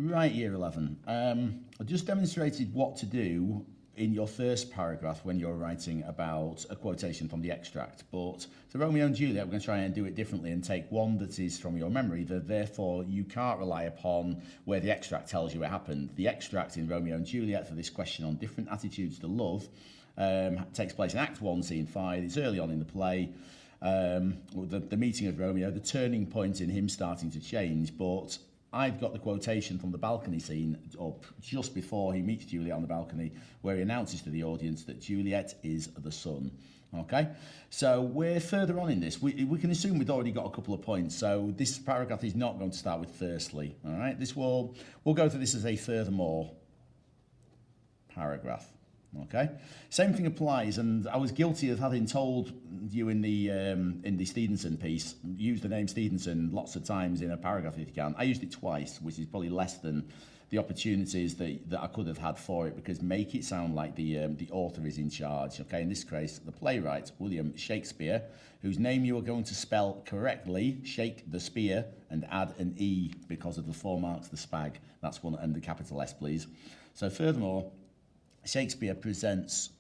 Right, year 11. I just demonstrated what to do in your first paragraph when you're writing about a quotation from the extract. But for Romeo and Juliet, we're going to try and do it differently and take one that is from your memory, that therefore you can't rely upon where the extract tells you it happened. The extract in Romeo and Juliet for this question on different attitudes to love takes place in Act 1, Scene 5. It's early on in the play. The meeting of Romeo, the turning point in him starting to change, but I've got the quotation from the balcony scene up just before he meets Juliet on the balcony, where he announces to the audience that Juliet is the sun. Okay, so we're further on in this. We can assume we've already got a couple of points. So this paragraph is not going to start with firstly. All right, we'll go through this as a furthermore paragraph. Okay, same thing applies, and I was guilty of having told you in the Stevenson piece, use the name Stevenson lots of times in a paragraph if you can. I used it twice, which is probably less than the opportunities that I could have had for it, because make it sound like the author is in charge. Okay, in this case, the playwright William Shakespeare, whose name you are going to spell correctly, shake the spear, and add an E because of the 4 marks, the spag. That's one, and the capital S, please. So furthermore, Shakespeare presents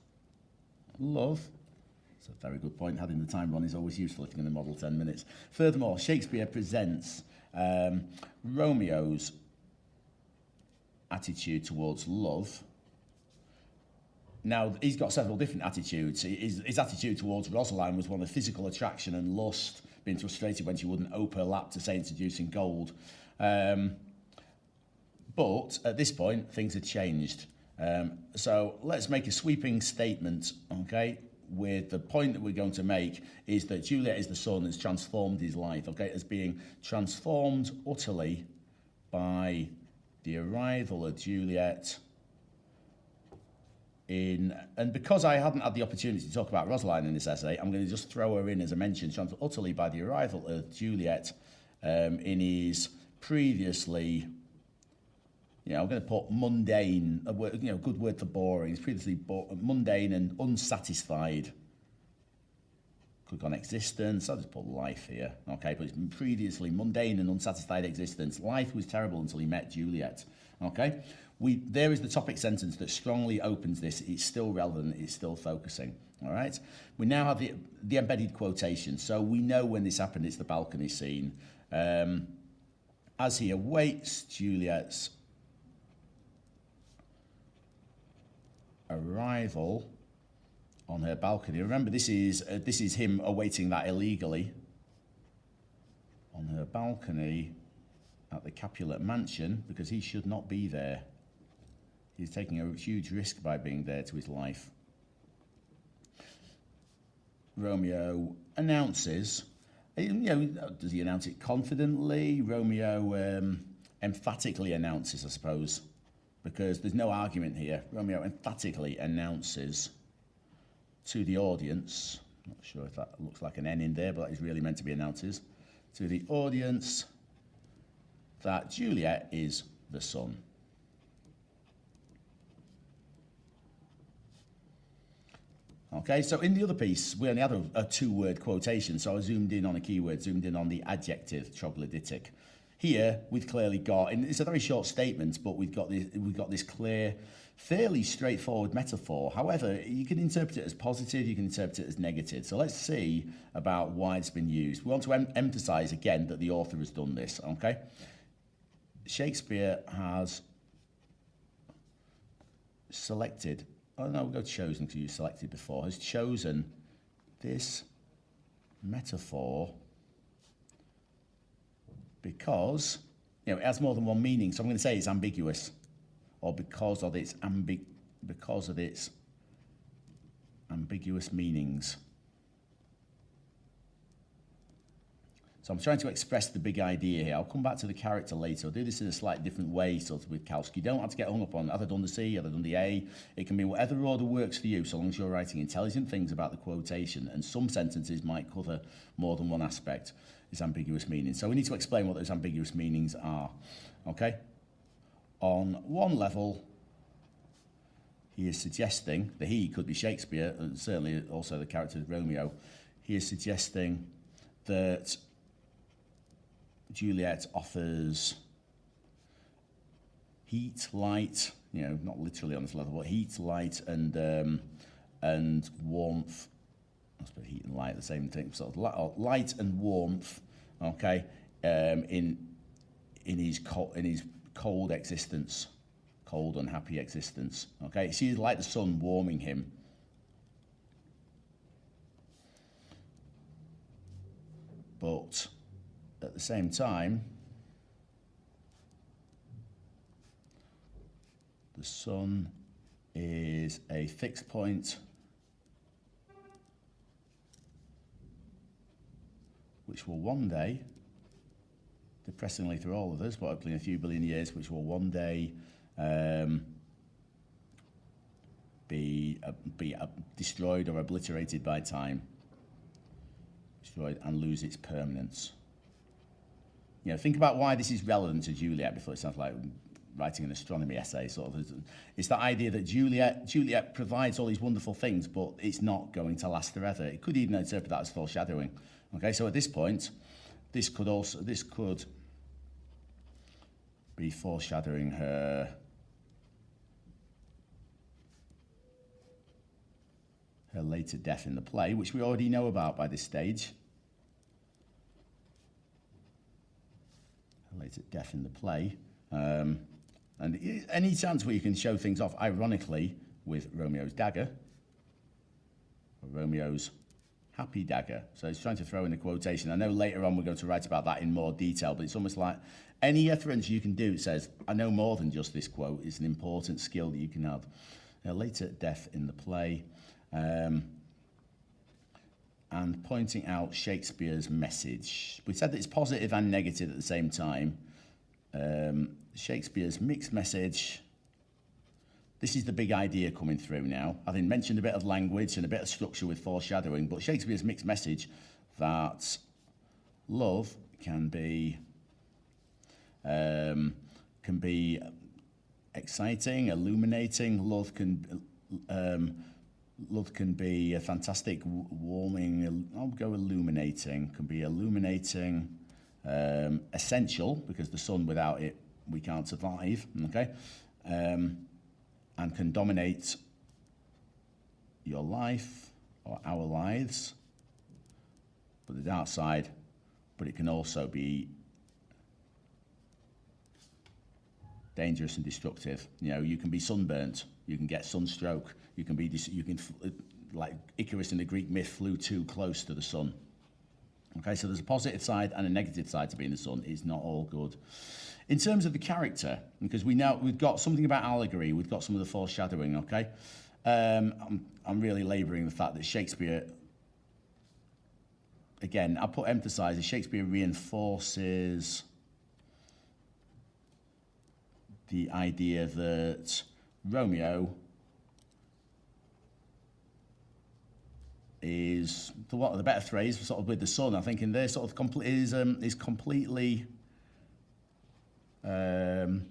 love. It's a very good point. Having the time run is always useful if you're going to model 10 minutes. Furthermore, Shakespeare presents Romeo's attitude towards love. Now, he's got several different attitudes. His attitude towards Rosaline was one of physical attraction and lust, being frustrated when she wouldn't ope her lap to say introducing gold. But at this point, things had changed. So let's make a sweeping statement, okay, with the point that we're going to make is that Juliet is the sun has transformed his life, okay, as being transformed utterly by the arrival of Juliet and because I hadn't had the opportunity to talk about Rosaline in this essay, I'm going to just throw her in as a mention, transformed utterly by the arrival of Juliet in his previously... I'm going to put mundane, a word, good word for boring. It's previously mundane and unsatisfied. Could have gone existence. I'll just put life here. Okay, but it's previously mundane and unsatisfied existence. Life was terrible until he met Juliet. Okay, there is the topic sentence that strongly opens this. It's still relevant. It's still focusing. All right. We now have the embedded quotation. So we know when this happened. It's the balcony scene. As he awaits Juliet's arrival on her balcony. Remember, this is him awaiting that illegally on her balcony at the Capulet mansion, because he should not be there. He's taking a huge risk by being there to his life. Romeo announces, does he announce it confidently? Romeo emphatically announces, I suppose, because there's no argument here. Romeo emphatically announces to the audience, not sure if that looks like an N in there, but that is really meant to be announces, to the audience that Juliet is the sun. Okay, so in the other piece, we only had a 2-word quotation, so I zoomed in on a keyword, zoomed in on the adjective troglodytic. Here, we've clearly got, and it's a very short statement, but we've got this clear, fairly straightforward metaphor. However, you can interpret it as positive, you can interpret it as negative. So let's see about why it's been used. We want to emphasize again that the author has done this, okay? Shakespeare has selected, we'll go chosen because you selected before, has chosen this metaphor because it has more than one meaning. So I'm going to say it's ambiguous, or because of its ambiguous meanings. So I'm trying to express the big idea here. I'll come back to the character later. I'll do this in a slightly different way, sort of with CALSC. You don't have to get hung up on, have I done the C, have I done the A? It can be whatever order works for you, so long as you're writing intelligent things about the quotation, and some sentences might cover more than one aspect. Is ambiguous meaning. So we need to explain what those ambiguous meanings are. Okay? On one level, he is suggesting, the he could be Shakespeare, and certainly also the character of Romeo, he is suggesting that Juliet offers heat, light, you know, not literally on this level, but heat, light, and warmth. I suppose heat and light are the same thing. Sort of light and warmth, okay, in his cold existence, cold, unhappy existence. Okay, so he's like the sun warming him. But at the same time, the sun is a fixed point which will one day, depressingly for all of us, but hopefully in a few billion years, which will one day be destroyed or obliterated by time, destroyed and lose its permanence. You know, think about why this is relevant to Juliet before it sounds like writing an astronomy essay, sort of. It's that idea that Juliet provides all these wonderful things, but it's not going to last forever. It could even interpret that as foreshadowing. Okay, so at this point, this could be foreshadowing her later death in the play, which we already know about by this stage. Her later death in the play. And any chance where you can show things off, ironically, with Romeo's dagger, or Romeo's happy dagger. So he's trying to throw in a quotation. I know later on we're going to write about that in more detail, but it's almost like any reference you can do, it says, I know more than just this quote. It's an important skill that you can have. A later death in the play. And pointing out Shakespeare's message. We said that it's positive and negative at the same time. Shakespeare's mixed message. This is the big idea coming through now. I've mentioned a bit of language and a bit of structure with foreshadowing, but Shakespeare's mixed message that love can be exciting, illuminating. Love can be a fantastic, warming. I'll go illuminating. Can be illuminating, essential, because the sun, without it, we can't survive. Okay, and can dominate your life or our lives. But the dark side, but it can also be dangerous and destructive. You know, you can be sunburnt, you can get sunstroke, you can like Icarus in the Greek myth flew too close to the sun. Okay, so there's a positive side and a negative side to being the sun. It's not all good. In terms of the character, because we've got something about allegory, we've got some of the foreshadowing, okay? I'm really labouring the fact that Shakespeare, again, I put emphasise, Shakespeare reinforces the idea that Romeo is, for want of a better phrase, sort of with the sun, I think in there sort of is completely in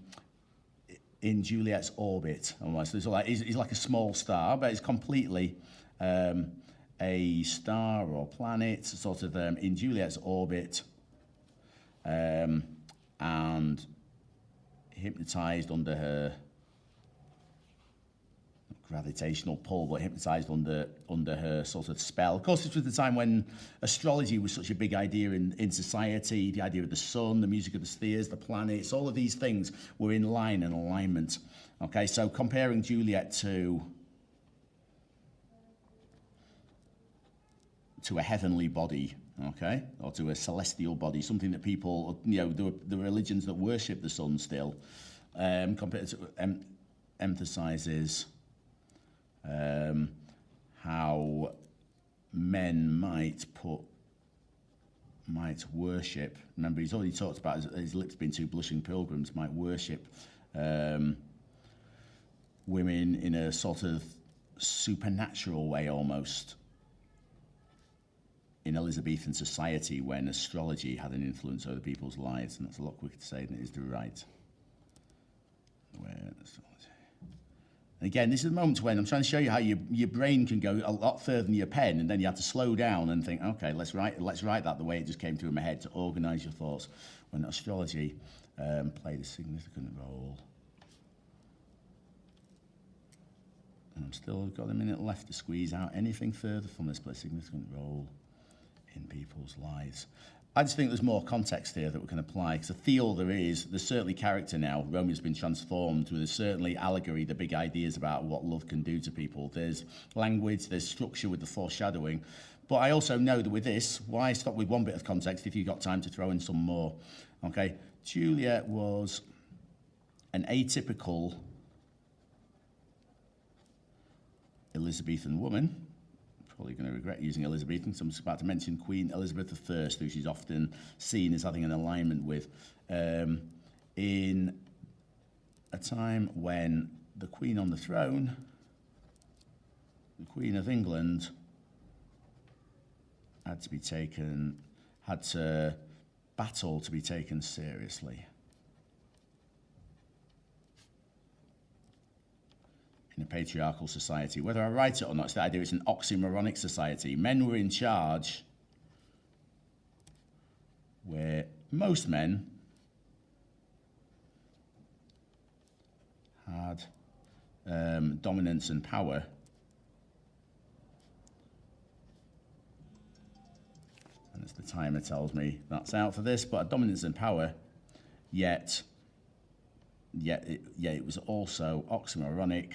Juliet's orbit almost. He's like a small star, but it's completely a star or planet, sort of in Juliet's orbit, and hypnotized under her gravitational pull, but hypnotized under her sort of spell. Of course, this was the time when astrology was such a big idea in society, the idea of the sun, the music of the spheres, the planets, all of these things were in line and alignment. Okay, so comparing Juliet to a heavenly body, okay, or to a celestial body, something that people, you know, the religions that worship the sun still, compared to emphasizes how men might worship. Remember, he's already talked about his lips being two blushing pilgrims, might worship women in a sort of supernatural way almost in Elizabethan society when astrology had an influence over people's lives, and that's a lot quicker to say than it is to write. Again, this is the moment when I'm trying to show you how your brain can go a lot further than your pen, and then you have to slow down and think, okay, let's write that the way it just came through my head to organise your thoughts. When astrology played a significant role I've still got a minute left to squeeze out anything further from this. Play a significant role in people's lives. I just think there's more context here that we can apply, because I feel there's certainly character now. Romeo's been transformed. There's certainly allegory, the big ideas about what love can do to people. There's language, there's structure with the foreshadowing. But I also know that with this, why stop with one bit of context if you've got time to throw in some more? Okay, Juliet was an atypical Elizabethan woman. Probably going to regret using Elizabethan, so I'm just about to mention Queen Elizabeth I, who she's often seen as having an alignment with, in a time when the Queen on the throne, the Queen of England, had to battle to be taken seriously. In a patriarchal society. Whether I write it or not, it's the idea it's an oxymoronic society. Men were in charge, where most men had dominance and power. And as the timer tells me, that's out for this, but dominance and power, yet it was also oxymoronic,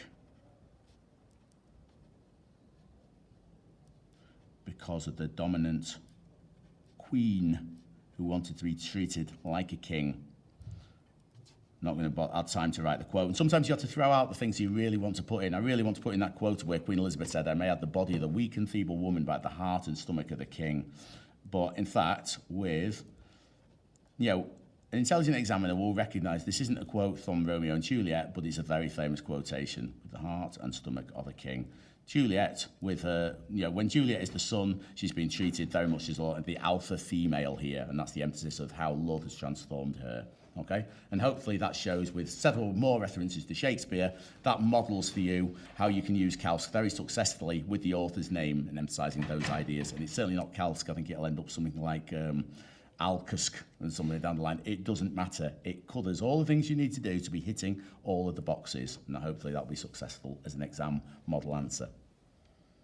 because of the dominant queen who wanted to be treated like a king. Not going to add time to write the quote. And sometimes you have to throw out the things you really want to put in. I really want to put in that quote where Queen Elizabeth said, "I may have the body of the weak and feeble woman, but the heart and stomach of the king." But in fact, with, an intelligent examiner will recognise this isn't a quote from Romeo and Juliet, but it's a very famous quotation, with the heart and stomach of a king. Juliet, with her, when Juliet is the son, she's been treated very much as the alpha female here, and that's the emphasis of how love has transformed her. Okay, and hopefully that shows, with several more references to Shakespeare, that models for you how you can use CALSC very successfully with the author's name and emphasising those ideas. And it's certainly not CALSC. I think it'll end up something like CALSC and somewhere down the line. It doesn't matter. It covers all the things you need to do to be hitting all of the boxes, and hopefully that'll be successful as an exam model answer.